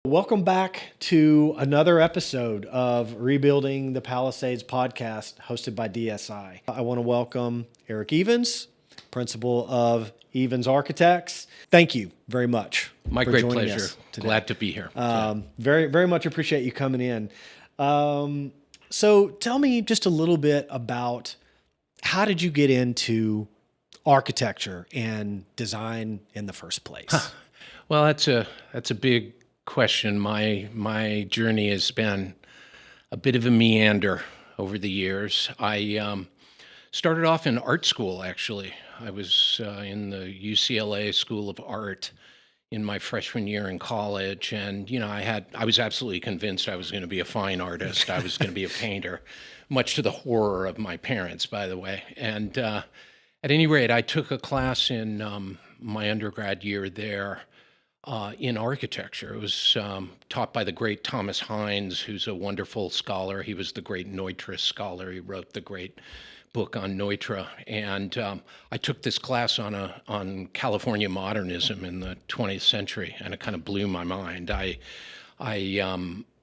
Welcome back to another episode of Rebuilding the Palisades podcast hosted by DSI. I want to welcome ERIK EVENS, principal of EVENS Architects. Thank you very much. My for great joining pleasure. us today. Glad to be here. Very, very much appreciate you coming in. So tell me just a little bit about how did you get into architecture and design in the first place? Well, that's a big question. My journey has been a bit of a meander over the years. I started off in art school, actually. I was in the UCLA School of Art in my freshman year in college, and I was absolutely convinced I was going to be a fine artist. I was going to be a painter, much to the horror of my parents, by the way. And at any rate, I took a class in my undergrad year there in architecture. It was taught by the great Thomas Hines, who's a wonderful scholar. He was the great Neutra scholar. He wrote the great book on Neutra. And I took this class on California modernism in the 20th century, and it kind of blew my mind. I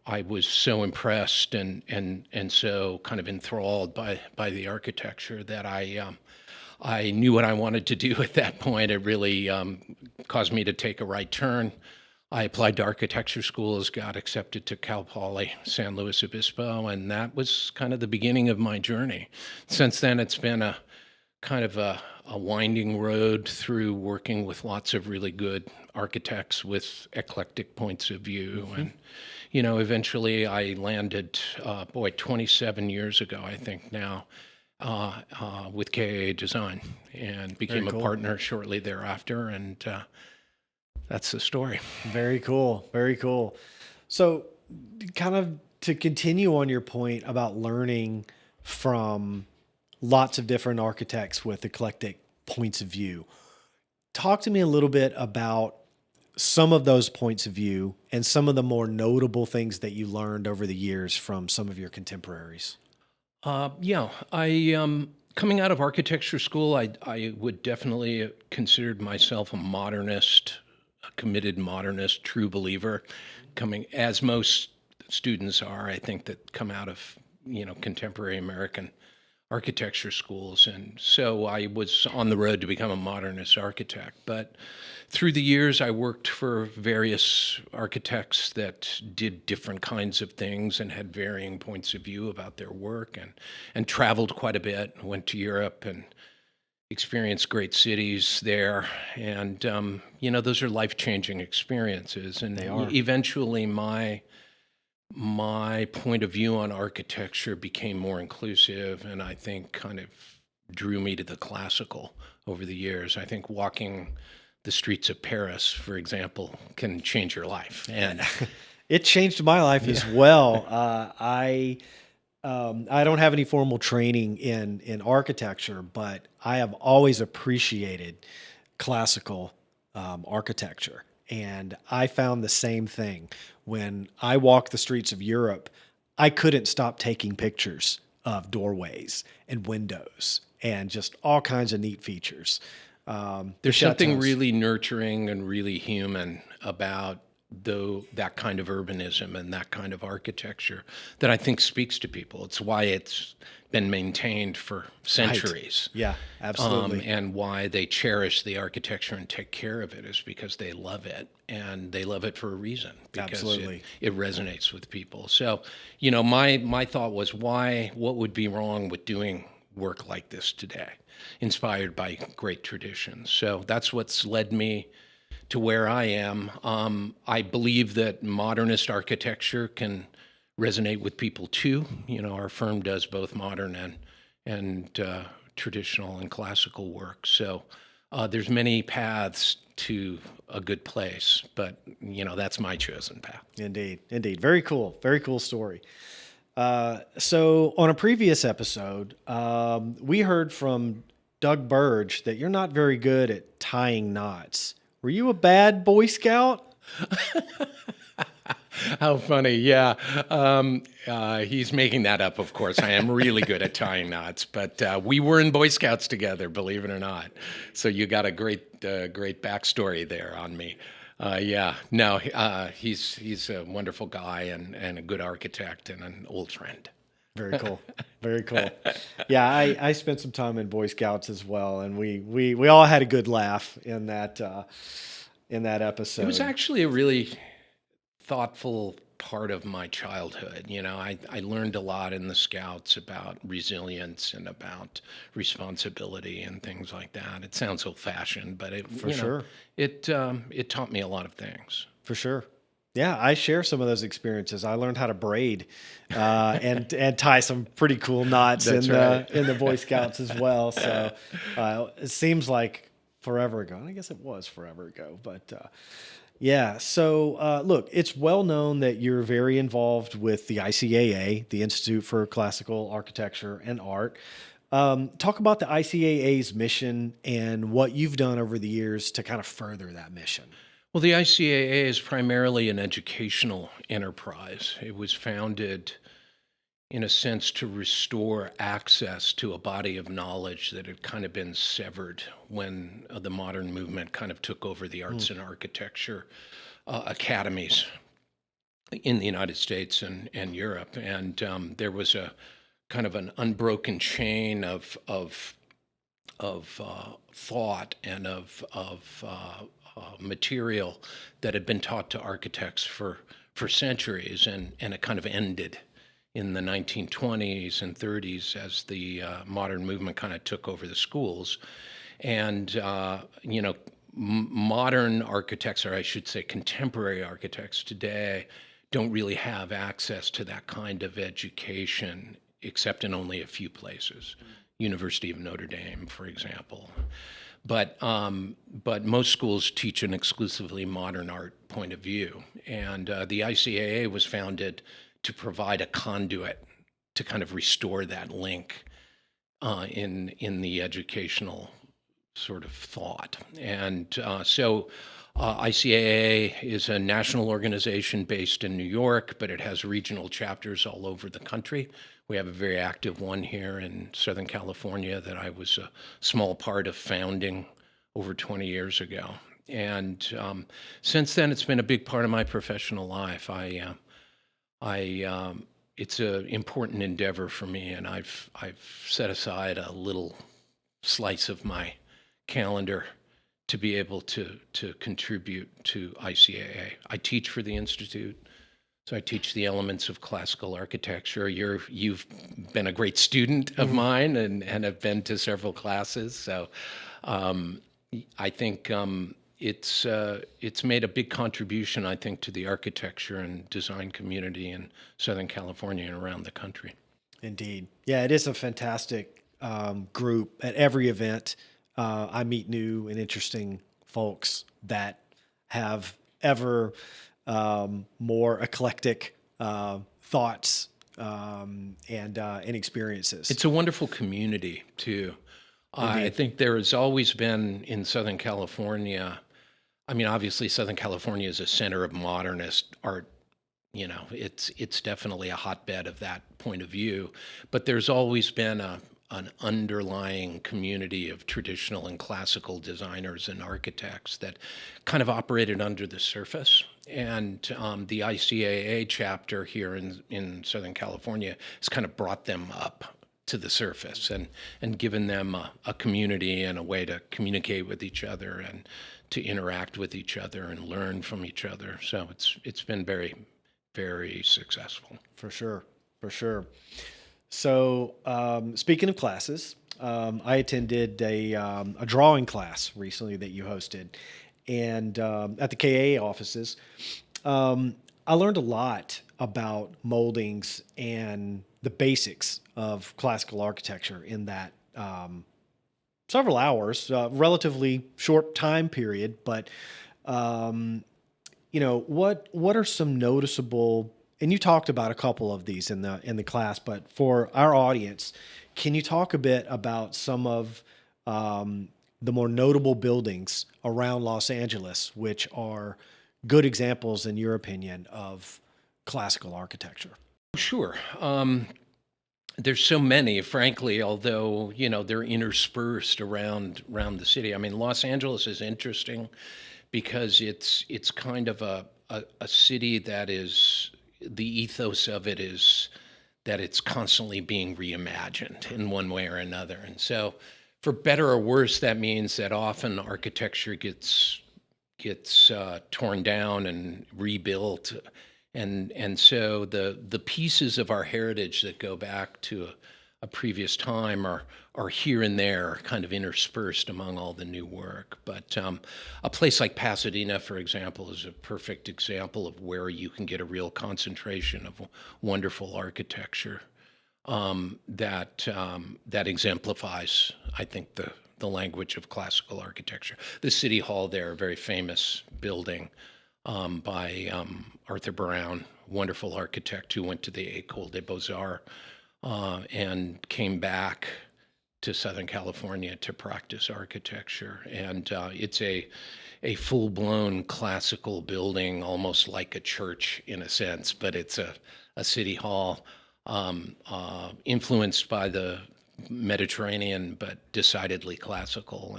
was so impressed and so kind of enthralled by the architecture that I knew what I wanted to do at that point. It really caused me to take a right turn. I applied to architecture schools, got accepted to Cal Poly San Luis Obispo, and that was kind of the beginning of my journey. Since then, it's been a kind of a winding road through working with lots of really good architects with eclectic points of view. And, eventually I landed, 27 years ago, I think now, with KA Design, and became a partner shortly thereafter, and that's the story. Very cool. Very cool. So kind of to continue on your point about learning from lots of different architects with eclectic points of view, talk to me a little bit about some of those points of view and some of the more notable things that you learned over the years from some of your contemporaries. I coming out of architecture school, I would definitely have considered myself a modernist, a committed modernist, true believer, coming as most students are, I think, that come out of, contemporary American architecture schools. And so I was on the road to become a modernist architect. But through the years, I worked for various architects that did different kinds of things and had varying points of view about their work, and traveled quite a bit, went to Europe and experienced great cities there. And, those are life-changing experiences. And They are. Eventually my point of view on architecture became more inclusive, and I think kind of drew me to the classical over the years. I think walking the streets of Paris, for example, can change your life. And It changed my life as well. I don't have any formal training in architecture, but I have always appreciated classical architecture. And I found the same thing. When I walked the streets of Europe, I couldn't stop taking pictures of doorways and windows and just all kinds of neat features. there's something Chateaus. really nurturing and really human about that kind of urbanism and that kind of architecture that I think speaks to people. It's why it's been maintained for centuries. Yeah, absolutely. And why they cherish the architecture and take care of it is because they love it, and they love it for a reason, because Absolutely. it resonates with people. So, my thought was, what would be wrong with doing work like this today, inspired by great traditions? So that's what's led me to where I am. I believe that modernist architecture can resonate with people too. Our firm does both modern and traditional and classical work. So there's many paths to a good place, but that's my chosen path. Indeed. Very cool. Very cool story. So on a previous episode, we heard from Doug Burge that you're not very good at tying knots. Were you a bad Boy Scout? How funny. Yeah. He's making that up, of course. I am really good at tying knots, but we were in Boy Scouts together, believe it or not. So you got a great backstory there on me. Yeah, no, he's a wonderful guy and a good architect and an old friend. Very cool. Very cool. Yeah, I spent some time in Boy Scouts as well, and we all had a good laugh in that It was episode. actually a really thoughtful part of my childhood. I learned a lot in the Scouts about resilience and about responsibility and things like that. It sounds old fashioned, but For sure. it taught me a lot of things. For sure. Yeah, I share some of those experiences. I learned how to braid and tie some pretty cool knots That's right. in the Boy Scouts as well. So it seems like forever ago. And I guess it was forever ago, but yeah. So look, it's well known that you're very involved with the ICAA, the Institute for Classical Architecture and Art. Talk about the ICAA's mission and what you've done over the years to kind of further that mission. Well, the ICAA is primarily an educational enterprise. It was founded, in a sense, to restore access to a body of knowledge that had kind of been severed when the modern movement kind of took over the arts and architecture academies in the United States and Europe. And there was a kind of an unbroken chain of thought and of material that had been taught to architects for centuries, and it kind of ended in the 1920s and 30s as the modern movement kind of took over the schools. And modern architects, or I should say contemporary architects today, don't really have access to that kind of education except in only a few places. University of Notre Dame, for example. But most schools teach an exclusively modern art point of view, and the ICAA was founded to provide a conduit to kind of restore that link in the educational sort of thought. And so ICAA is a national organization based in New York, but it has regional chapters all over the country. We have a very active one here in Southern California that I was a small part of founding over 20 years ago. And since then, it's been a big part of my professional life. It's an important endeavor for me, and I've set aside a little slice of my calendar to be able to contribute to ICAA. I teach for the Institute, so I teach the elements of classical architecture. You've been a great student of mine and have been to several classes. So I think it's made a big contribution, I think, to the architecture and design community in Southern California and around the country. Indeed. Yeah, it is a fantastic group. At every event, I meet new and interesting folks that have ever more eclectic thoughts and experiences. It's a wonderful community, too. I think there has always been in Southern California. I mean, obviously, Southern California is a center of modernist art. It's definitely a hotbed of that point of view. But there's always been an underlying community of traditional and classical designers and architects that kind of operated under the surface. And the ICAA chapter here in Southern California has kind of brought them up to the surface and given them a community and a way to communicate with each other and to interact with each other and learn from each other. So it's been very, very successful. For sure. For sure. So, speaking of classes, I attended a drawing class recently that you hosted, and at the KA offices, I learned a lot about moldings and the basics of classical architecture in that several hours, relatively short time period. But what are some noticeable? And you talked about a couple of these in the class, but for our audience, can you talk a bit about some of the more notable buildings around Los Angeles, which are good examples, in your opinion, of classical architecture? Sure. There's so many, frankly, although, they're interspersed around the city. I mean, Los Angeles is interesting because it's kind of a city that is, the ethos of it is that it's constantly being reimagined in one way or another. And so for better or worse, that means that often architecture gets torn down and rebuilt, and so the pieces of our heritage that go back to a previous time are here and there, kind of interspersed among all the new work. But a place like Pasadena, for example, is a perfect example of where you can get a real concentration of wonderful architecture that exemplifies, I think, the language of classical architecture. The City Hall there, a very famous building by Arthur Brown, wonderful architect who went to the École des Beaux-Arts and came back to Southern California to practice architecture. And it's a full-blown classical building, almost like a church in a sense, but it's a city hall influenced by the Mediterranean, but decidedly classical.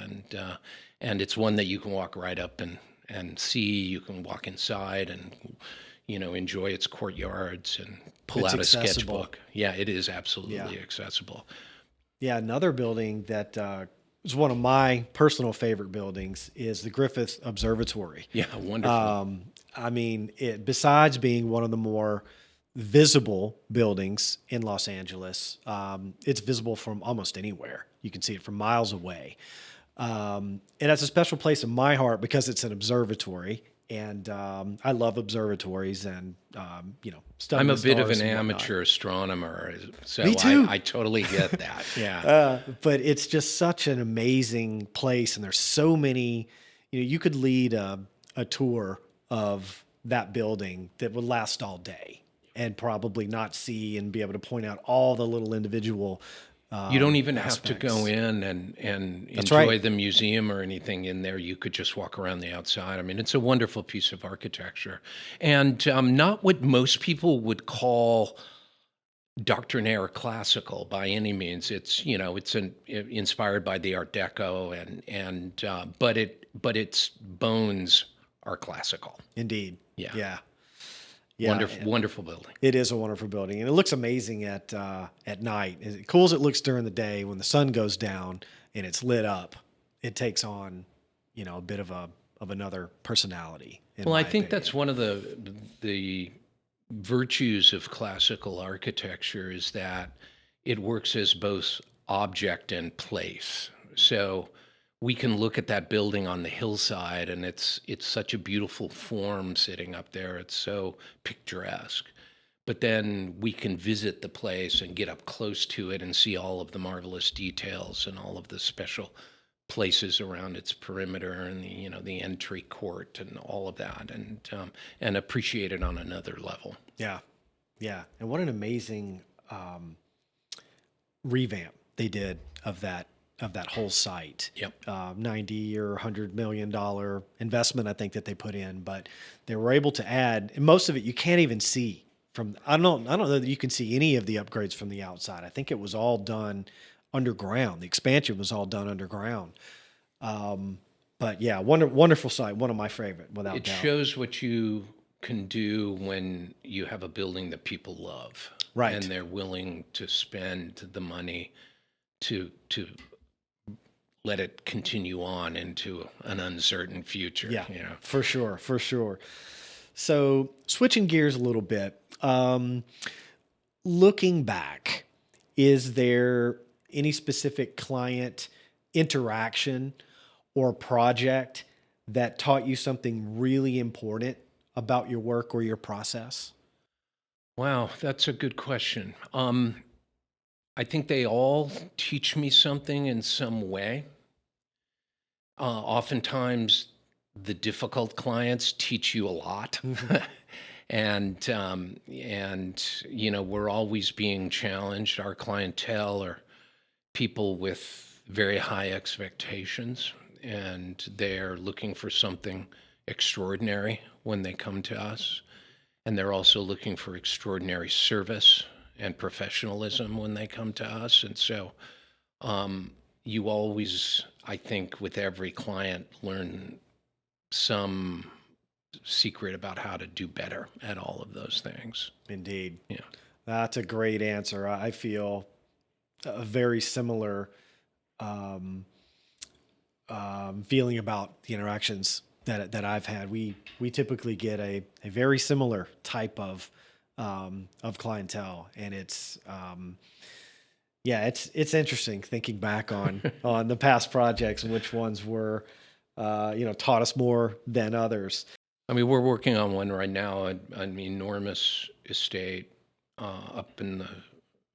And it's one that you can walk right up and see. You can walk inside and enjoy its courtyards and pull It's out a accessible. sketchbook. Yeah, it is absolutely Yeah. accessible. Yeah, another building that is one of my personal favorite buildings is the Griffith Observatory. Yeah, wonderful. I mean, besides being one of the more visible buildings in Los Angeles, it's visible from almost anywhere. You can see it from miles away. It has a special place in my heart because it's an observatory. And I love observatories and, studying I'm a the bit of stars an and whatnot. amateur astronomer, so Me too. I totally get that. Yeah. But it's just such an amazing place, and there's so many. You could lead a tour of that building that would last all day, and probably not see and be able to point out all the little individual. You don't even have to aspects. go in and That's enjoy right. the museum or anything in there. You could just walk around the outside. I mean, it's a wonderful piece of architecture, and not what most people would call doctrinaire classical by any means. It's inspired by the Art Deco, but its bones are classical. Indeed. Yeah. Yeah. Yeah. Wonderful building. It is a wonderful building, and it looks amazing at night. As cool as it looks during the day, when the sun goes down and it's lit up, it takes on, a bit of another personality. In Well, my I think opinion. that's one of the virtues of classical architecture is that it works as both object and place. So we can look at that building on the hillside, and it's such a beautiful form sitting up there. It's so picturesque. But then we can visit the place and get up close to it and see all of the marvelous details and all of the special places around its perimeter and the entry court and all of that, and appreciate it on another level. Yeah, yeah, and what an amazing revamp they did of that whole site. Yep. 90 or $100 million investment, I think, that they put in, but they were able to add, and most of it you can't even see from. I don't know that you can see any of the upgrades from the outside. I think it was all done underground. The expansion was all done underground. But yeah, wonderful site. One of my favorite, without It doubt. shows what you can do when you have a building that people love, Right. and they're willing to spend the money to let it continue on into an uncertain future. Yeah, for sure, for sure. So switching gears a little bit, looking back, is there any specific client interaction or project that taught you something really important about your work or your process? Wow, that's a good question. I think they all teach me something in some way. Oftentimes, the difficult clients teach you a lot, and we're always being challenged. Our clientele are people with very high expectations, and they're looking for something extraordinary when they come to us. And they're also looking for extraordinary service and professionalism when they come to us. And so you always, I think, with every client, learn some secret about how to do better at all of those things. Indeed. Yeah. That's a great answer. I feel a very similar feeling about the interactions that I've had. We typically get a very similar type of clientele, and it's it's interesting thinking back on the past projects and which ones were taught us more than others. I mean, we're working on one right now, an enormous estate up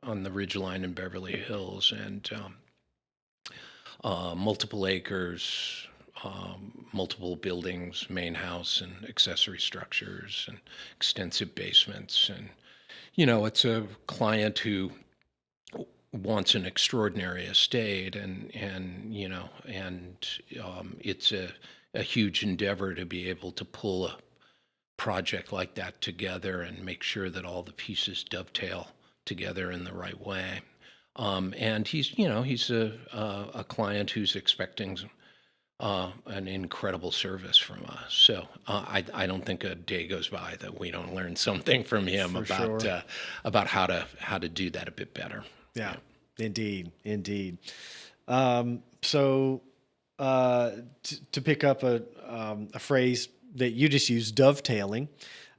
on the Ridgeline in Beverly Hills, and multiple acres, multiple buildings, main house and accessory structures, and extensive basements. And it's a client who wants an extraordinary estate, and it's a huge endeavor to be able to pull a project like that together and make sure that all the pieces dovetail together in the right way. And he's a client who's expecting an incredible service from us. So I don't think a day goes by that we don't learn something from him about how to do that a bit better. Yeah, indeed. So to pick up a phrase that you just used, dovetailing,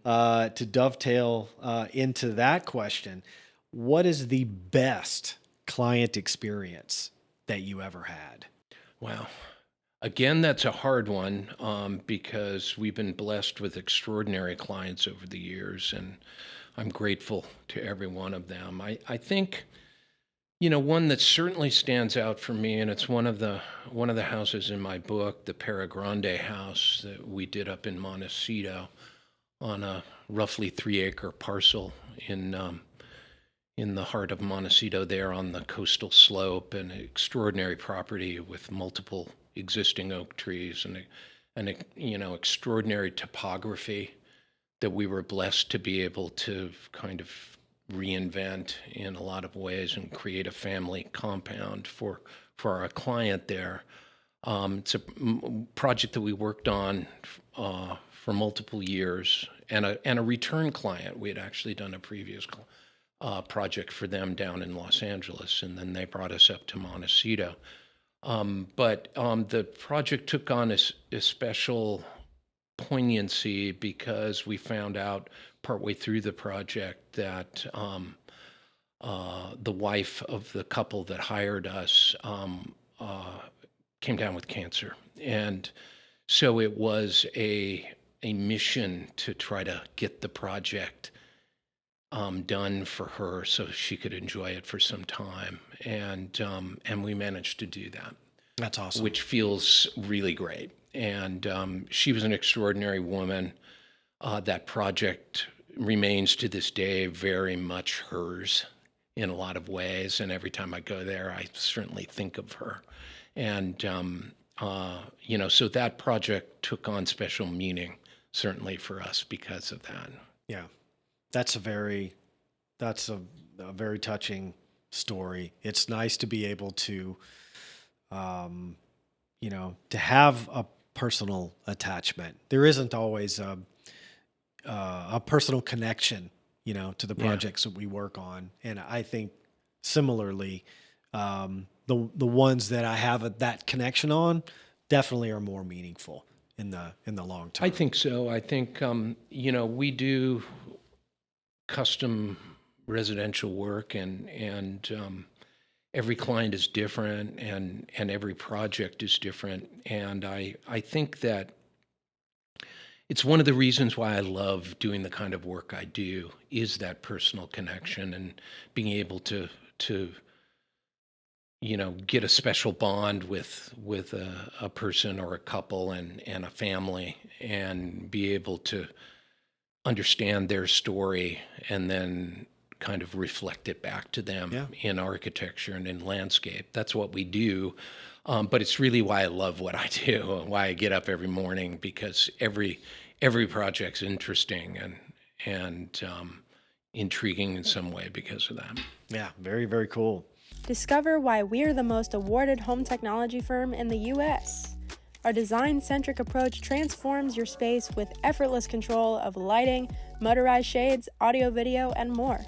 to dovetail into that question, what is the best client experience that you ever had? Wow. Again, that's a hard one because we've been blessed with extraordinary clients over the years, and I'm grateful to every one of them. I think, one that certainly stands out for me, and it's one of the houses in my book, the Para Grande house that we did up in Montecito on a roughly 3-acre parcel in the heart of Montecito, there on the coastal slope, an extraordinary property with multiple existing oak trees and extraordinary topography that we were blessed to be able to kind of reinvent in a lot of ways and create a family compound for our client there. It's a project that we worked on for multiple years, and a return client. We had actually done a previous project for them down in Los Angeles, and then they brought us up to Montecito. But the project took on a special poignancy because we found out partway through the project that the wife of the couple that hired us came down with cancer. And so it was a mission to try to get the project done for her so she could enjoy it for some time. And we managed to do that. That's awesome. Which feels really great. And she was an extraordinary woman. That project remains to this day very much hers in a lot of ways. And every time I go there, I certainly think of her. And, so that project took on special meaning, certainly for us because of that. Yeah. That's a very touching story. It's nice to be able to, to have a personal attachment. There isn't always a personal connection, to the projects that we work on. And I think similarly, the ones that I have that connection on definitely are more meaningful in the long term. I think so. I think, we do custom residential work, and every client is different, and every project is different. And I think that it's one of the reasons why I love doing the kind of work I do, is that personal connection and being able to get a special bond with a person or a couple and a family, and be able to understand their story and then kind of reflect it back to them in architecture and in landscape. That's what we do. But it's really why I love what I do, and why I get up every morning, because every project's interesting and intriguing in some way because of that. Yeah, very, very cool. Discover why we're the most awarded home technology firm in the U.S. Our design-centric approach transforms your space with effortless control of lighting, motorized shades, audio-video, and more.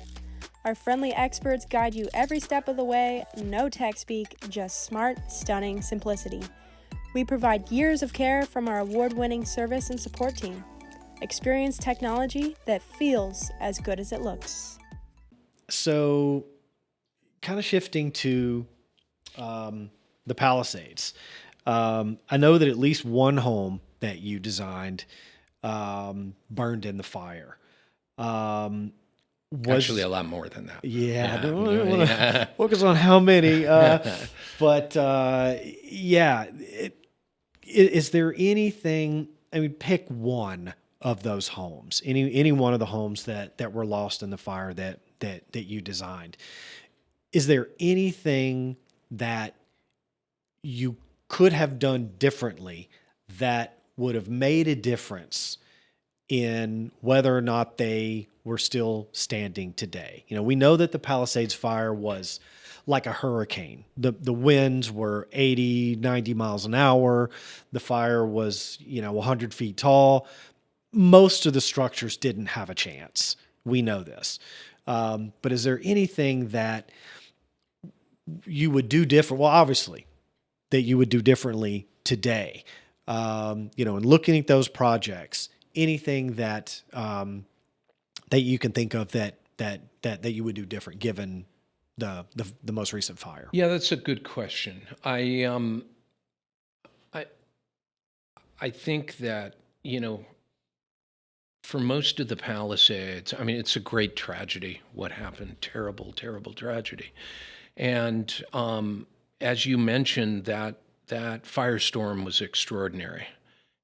Our friendly experts guide you every step of the way, no tech speak, just smart, stunning simplicity. We provide years of care from our award-winning service and support team. Experience technology that feels as good as it looks. So, kind of shifting to the Palisades. I know that at least one home that you designed burned in the fire. Actually, a lot more than that. Yeah, I Yeah, don't want to yeah. focus on how many, but yeah. Is there anything? I mean, pick one of those homes. Any one of the homes that were lost in the fire that you designed. Is there anything that you could have done differently that would have made a difference in whether or not they were still standing today? You know, we know that the Palisades Fire was like a hurricane. The winds were 80, 90 miles an hour. The fire was, 100 feet tall. Most of the structures didn't have a chance. We know this. But is there anything that you would do different? Well, obviously, that you would do differently today. And looking at those projects, anything that that you can think of that you would do different given the most recent fire. Yeah, that's a good question. I think that, for most of the Palisades, I mean, it's a great tragedy what happened. Terrible, terrible tragedy. And as you mentioned, that firestorm was extraordinary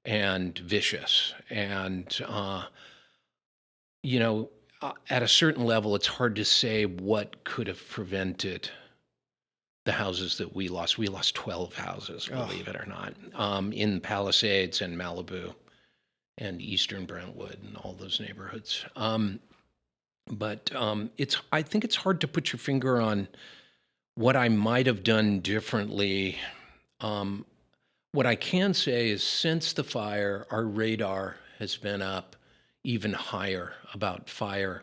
and vicious. And, at a certain level, it's hard to say what could have prevented the houses that we lost. We lost 12 houses, believe it or not, in Palisades and Malibu and Eastern Brentwood and all those neighborhoods. But I think it's hard to put your finger on what I might have done differently. What I can say is since the fire, our radar has been up even higher about fire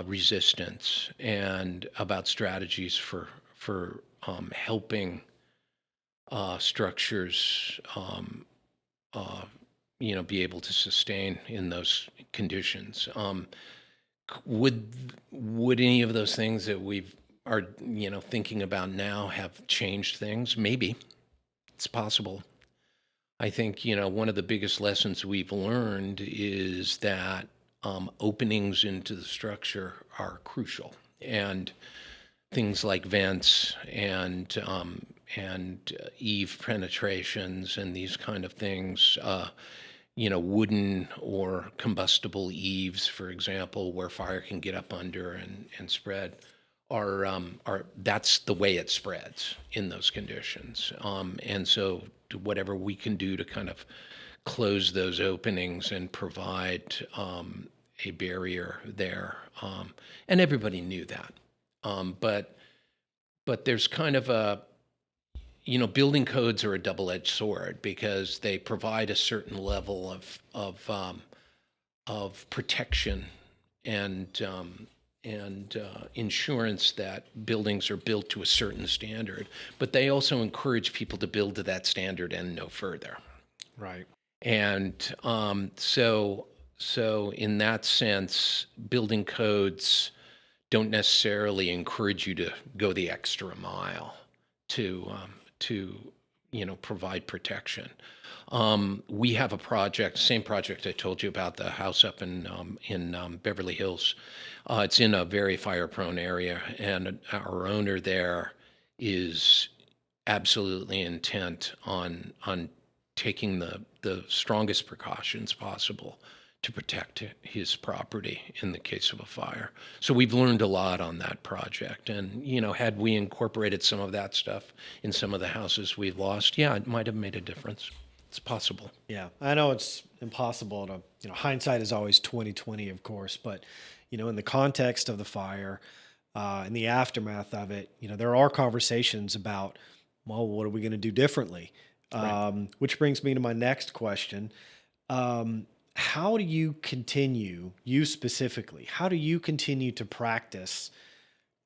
resistance and about strategies for helping structures be able to sustain in those conditions. Would any of those things that we've are thinking about now have changed things? Maybe. It's possible. I think one of the biggest lessons we've learned is that openings into the structure are crucial, and things like vents and eave penetrations and these kind of things, wooden or combustible eaves, for example, where fire can get up under and spread, are that's the way it spreads in those conditions. And so whatever we can do to kind of close those openings and provide a barrier there, and everybody knew that. But there's kind of a, building codes are a double-edged sword because they provide a certain level of protection and insurance that buildings are built to a certain standard, but they also encourage people to build to that standard and no further. Right. And so in that sense, building codes don't necessarily encourage you to go the extra mile to provide protection. We have a project, same project I told you about, the house up in Beverly Hills. It's in a very fire-prone area, and our owner there is absolutely intent on taking the strongest precautions possible to protect his property in the case of a fire. So we've learned a lot on that project. And, had we incorporated some of that stuff in some of the houses we've lost, yeah, it might have made a difference. It's possible. Yeah, I know it's impossible to, hindsight is always 20/20, of course, but, in the context of the fire, in the aftermath of it, there are conversations about, well, what are we going to do differently? Which brings me to my next question. How do you continue, you specifically, how do you continue to practice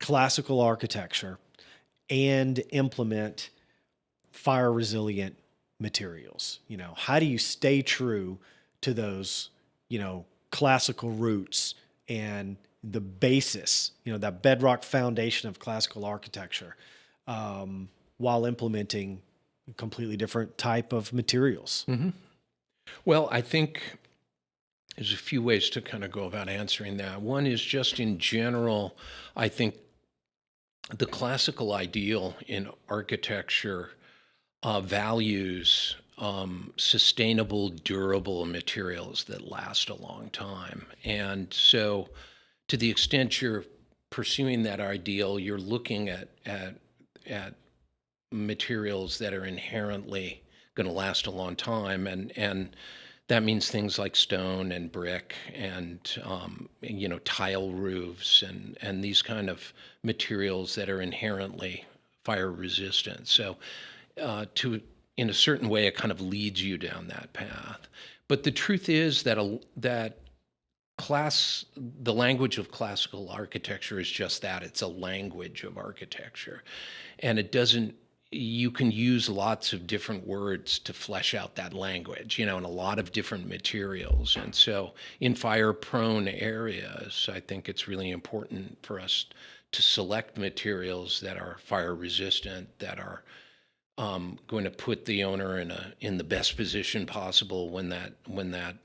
classical architecture and implement fire resilient materials? How do you stay true to those, classical roots and the basis, that bedrock foundation of classical architecture, while implementing a completely different type of materials? Well, I think there's a few ways to kind of go about answering that. One is just in general, I think the classical ideal in architecture values sustainable, durable materials that last a long time. And so, to the extent you're pursuing that ideal, you're looking at materials that are inherently going to last a long time, and that means things like stone and brick and tile roofs and these kind of materials that are inherently fire resistant. So in a certain way, it kind of leads you down that path. But the truth is that the language of classical architecture is just that. It's a language of architecture, and you can use lots of different words to flesh out that language, and a lot of different materials. And so in fire-prone areas, I think it's really important for us to select materials that are fire-resistant, that are going to put the owner in the best position possible when that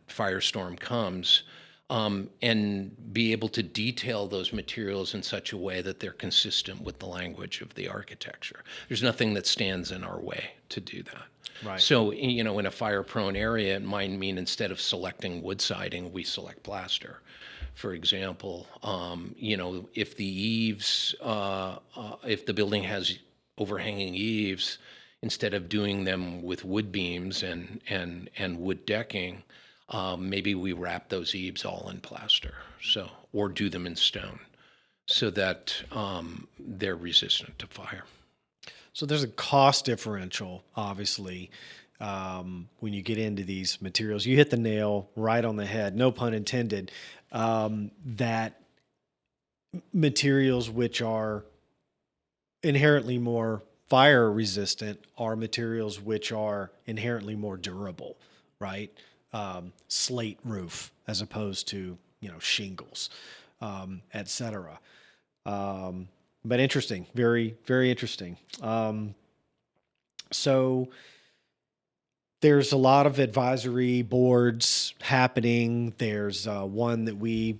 firestorm comes, and be able to detail those materials in such a way that they're consistent with the language of the architecture. There's nothing that stands in our way to do that. Right. So, in a fire-prone area, it might mean instead of selecting wood siding, we select plaster. For example, if the eaves, if the building has overhanging eaves, instead of doing them with wood beams and wood decking, maybe we wrap those eaves all in plaster, or do them in stone, so that they're resistant to fire. So there's a cost differential, obviously, when you get into these materials. You hit the nail right on the head, no pun intended, that materials which are inherently more fire resistant are materials which are inherently more durable, right? Slate roof as opposed to, shingles, et cetera. But interesting, very, very interesting. So there's a lot of advisory boards happening. There's one that we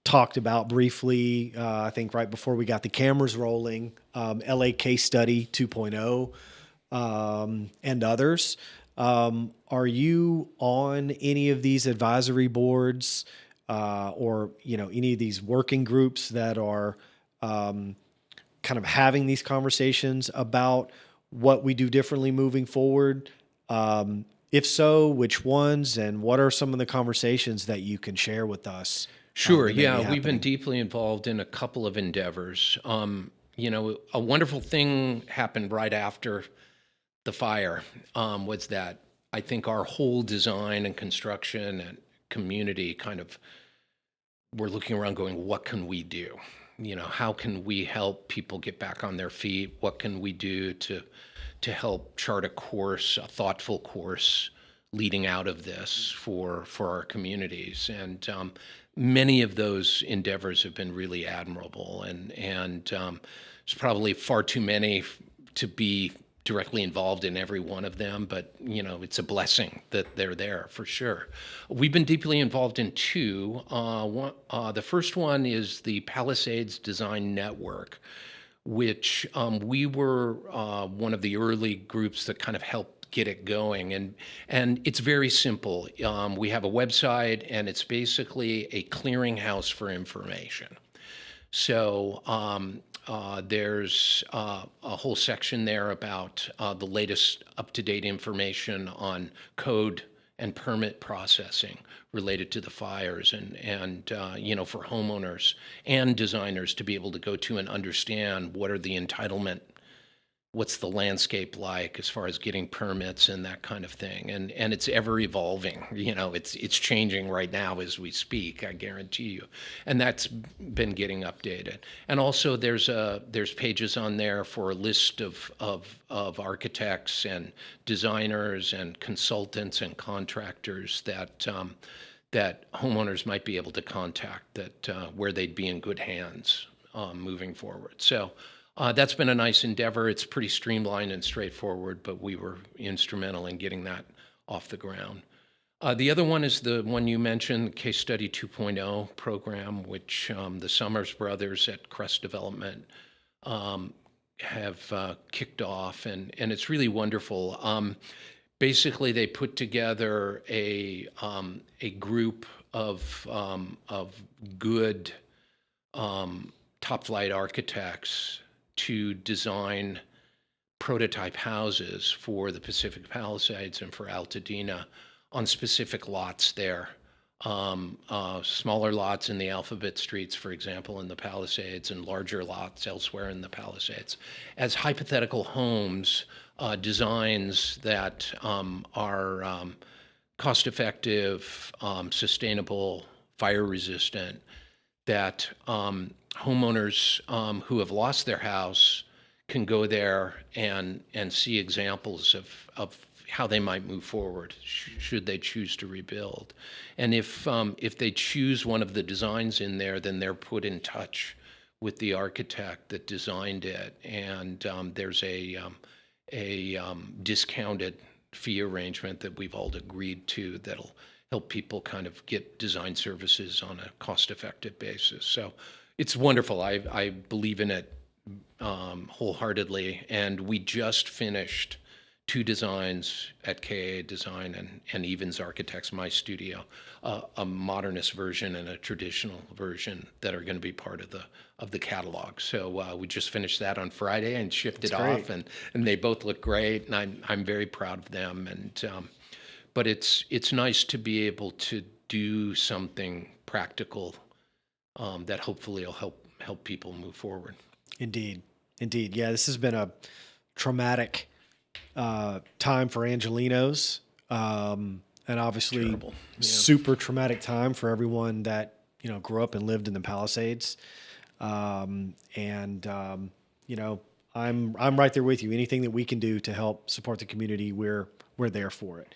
talked about briefly, I think right before we got the cameras rolling, LA Case Study 2.0, and others. Are you on any of these advisory boards, or any of these working groups that are kind of having these conversations about what we do differently moving forward? If so, which ones, and what are some of the conversations that you can share with us? Sure. that may be Yeah, we've been happening? deeply involved in a couple of endeavors. A wonderful thing happened right after the fire, was that I think our whole design and construction and community we're looking around going, what can we do? How can we help people get back on their feet? What can we do to help chart a thoughtful course leading out of this for our communities? And many of those endeavors have been really admirable, and there's probably far too many to be directly involved in every one of them, but it's a blessing that they're there for sure. We've been deeply involved in two. The first one is the Palisades Design Network, which we were one of the early groups that kind of helped get it going, and it's very simple. We have a website, and it's basically a clearinghouse for information. So there's a whole section there about the latest up-to-date information on code and permit processing related to the fires, and for homeowners and designers to be able to go to and understand what are the entitlement what's the landscape like as far as getting permits and that kind of thing. And it's ever evolving. It's changing right now as we speak, I guarantee you. And that's been getting updated. And also there's pages on there for a list of architects and designers and consultants and contractors that homeowners might be able to contact, where they'd be in good hands moving forward. So that's been a nice endeavor. It's pretty streamlined and straightforward, but we were instrumental in getting that off the ground. The other one is the one you mentioned, Case Study 2.0 program, which the Summers brothers at Crest Development have kicked off, and it's really wonderful. Basically, they put together a group of good top-flight architects to design prototype houses for the Pacific Palisades and for Altadena on specific lots there. Smaller lots in the Alphabet Streets, for example, in the Palisades, and larger lots elsewhere in the Palisades, as hypothetical homes, designs that are cost-effective, sustainable, fire-resistant, that homeowners who have lost their house can go there and see examples of how they might move forward should they choose to rebuild. And if they choose one of the designs in there, then they're put in touch with the architect that designed it, and there's a discounted fee arrangement that we've all agreed to that'll help people kind of get design services on a cost-effective basis. So it's wonderful. I believe in it wholeheartedly, and we just finished 2 designs at KA Design and EVENS Architects, my studio, a modernist version and a traditional version that are going to be part of the catalog. So we just finished that on Friday and shipped it off, and they both look great, and I'm very proud of them. And but it's nice to be able to do something practical that hopefully will help people move forward. Indeed. Yeah, this has been a traumatic time for Angelenos, and obviously Terrible. Yeah. super traumatic time for everyone that grew up and lived in the Palisades. I'm right there with you. Anything that we can do to help support the community, we're there for it.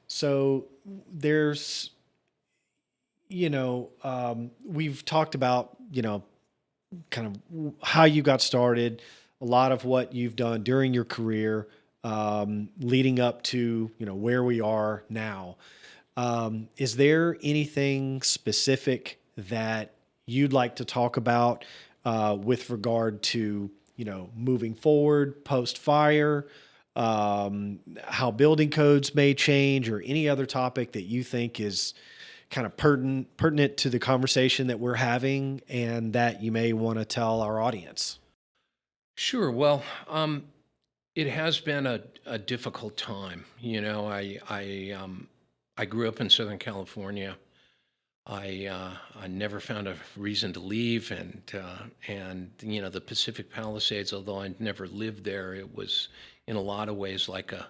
So there's, we've talked about, kind of how you got started, a lot of what you've done during your career, leading up to, where we are now. Is there anything specific that you'd like to talk about, with regard to, moving forward post-fire, how building codes may change, or any other topic that you think is kind of pertinent to the conversation that we're having and that you may want to tell our audience? Sure. Well, it has been a difficult time. I grew up in Southern California. I never found a reason to leave, and the Pacific Palisades, although I never lived there, it was in a lot of ways like a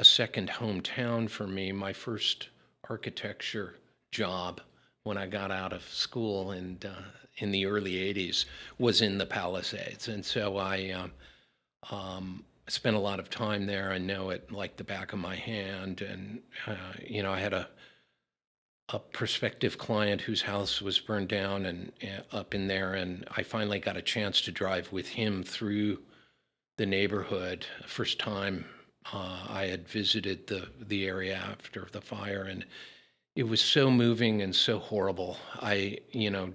second hometown for me. My first architecture job when I got out of school and in the early 80s was in the Palisades. And so I spent a lot of time there. I know it like the back of my hand. And, I had a prospective client whose house was burned down and up in there. And I finally got a chance to drive with him through the neighborhood. First time I had visited the area after the fire, and it was so moving and so horrible.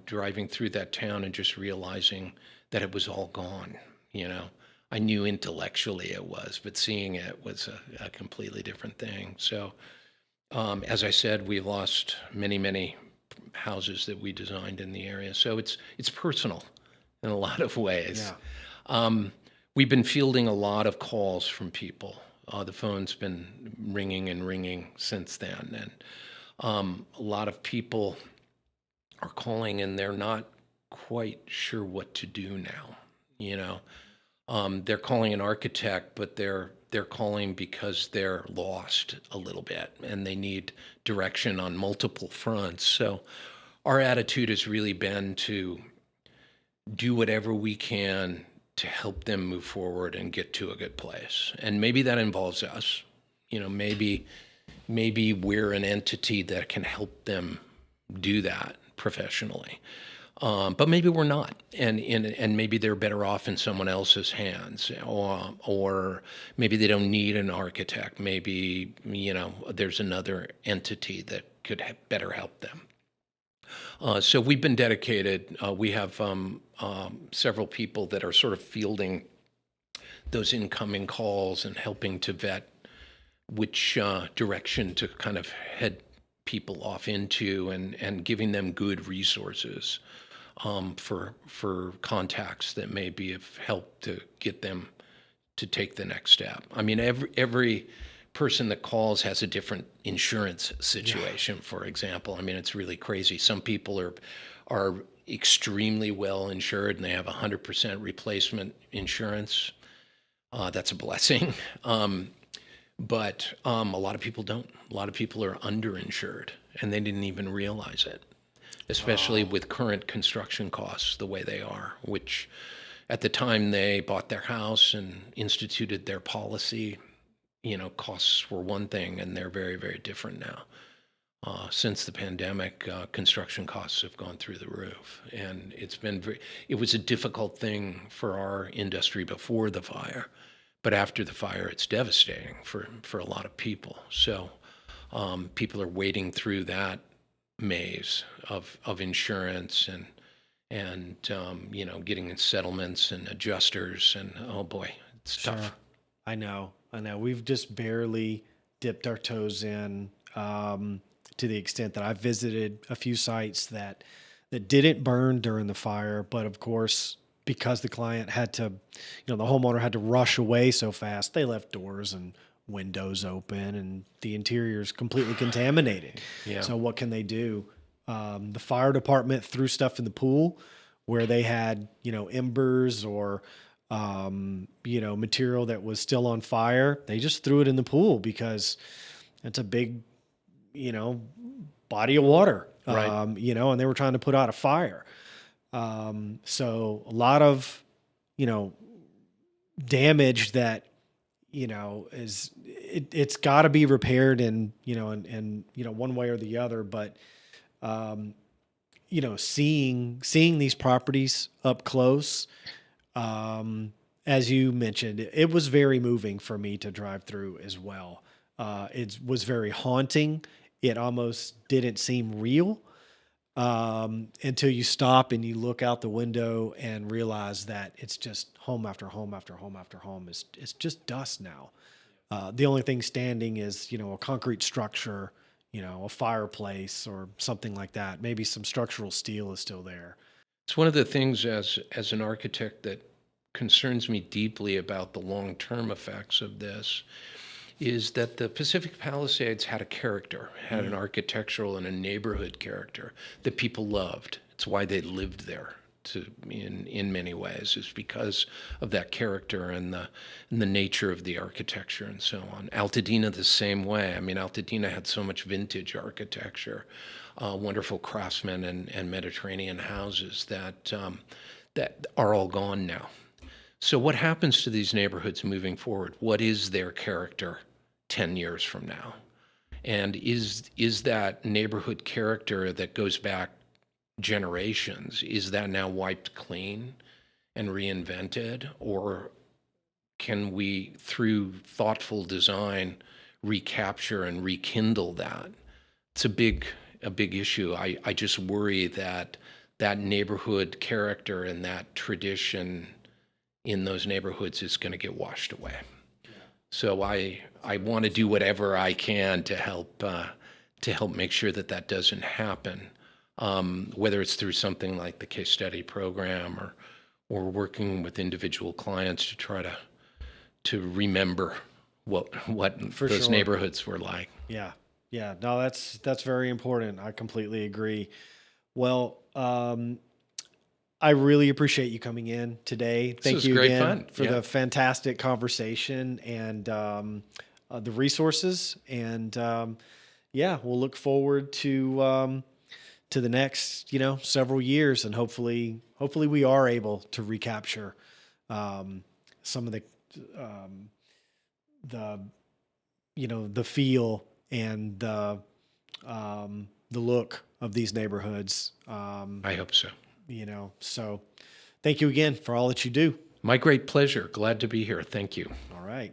Driving through that town and just realizing that it was all gone. I knew intellectually it was, but seeing it was a completely different thing. So, as I said, we lost many, many houses that we designed in the area. So it's personal in a lot of ways. Yeah. We've been fielding a lot of calls from people. The phone's been ringing and ringing since then, and a lot of people are calling and they're not quite sure what to do now. They're calling an architect, but they're calling because they're lost a little bit and they need direction on multiple fronts. So our attitude has really been to do whatever we can to help them move forward and get to a good place. And maybe that involves us. Maybe we're an entity that can help them do that professionally. But maybe we're not, and maybe they're better off in someone else's hands, or maybe they don't need an architect. Maybe there's another entity that could better help them. So we've been dedicated. We have several people that are sort of fielding those incoming calls and helping to vet which direction to kind of head people off into, and giving them good resources for contacts that may be of help to get them to take the next step. I mean, every person that calls has a different insurance situation, for example. I mean, it's really crazy. Some people are extremely well insured and they have 100% replacement insurance. That's a blessing. But a lot of people don't. A lot of people are underinsured and they didn't even realize it, especially with current construction costs the way they are, which at the time they bought their house and instituted their policy, costs were one thing and they're very, very different now. Since the pandemic, construction costs have gone through the roof, and it was a difficult thing for our industry before the fire, but after the fire, it's devastating for a lot of people. So people are wading through that maze of insurance and getting in settlements and adjusters, and oh boy, it's tough. I know. We've just barely dipped our toes in, to the extent that I've visited a few sites that didn't burn during the fire, but of course, because the client had to, the homeowner had to rush away so fast, they left doors and windows open and the interior's completely contaminated. Yeah. So what can they do? The fire department threw stuff in the pool where they had, embers or, material that was still on fire. They just threw it in the pool because it's a big, body of water, Right. and they were trying to put out a fire. So a lot of, damage that, it's got to be repaired in, one way or the other. But, seeing these properties up close, as you mentioned, it was very moving for me to drive through as well. It was very haunting. It almost didn't seem real. Until you stop and you look out the window and realize that it's just home after home after home after home. It's just dust now. The only thing standing is, a concrete structure, a fireplace or something like that. Maybe some structural steel is still there. It's one of the things as an architect that concerns me deeply about the long-term effects of this is that the Pacific Palisades had a character, had an architectural and a neighborhood character that people loved. It's why they lived there in many ways, is because of that character and the nature of the architecture and so on. Altadena the same way. I mean, Altadena had so much vintage architecture, wonderful craftsmen and Mediterranean houses that are all gone now. So what happens to these neighborhoods moving forward? What is their character 10 years from now? And is that neighborhood character that goes back generations, is that now wiped clean and reinvented? Or can we, through thoughtful design, recapture and rekindle that? It's a big issue. I just worry that neighborhood character and that tradition in those neighborhoods is going to get washed away. Yeah. So I want to do whatever I can to help make sure that doesn't happen. Whether it's through something like the case study program or working with individual clients to try to remember what those neighborhoods were like. Yeah. No, that's very important. I completely agree. Well, I really appreciate you coming in today. Thank was you great again fun. for Yeah. the fantastic conversation and the resources. And yeah, we'll look forward to the next, several years, and hopefully we are able to recapture some of the the feel and the look of these neighborhoods. I hope so. So thank you again for all that you do. My great pleasure. Glad to be here. Thank you. All right.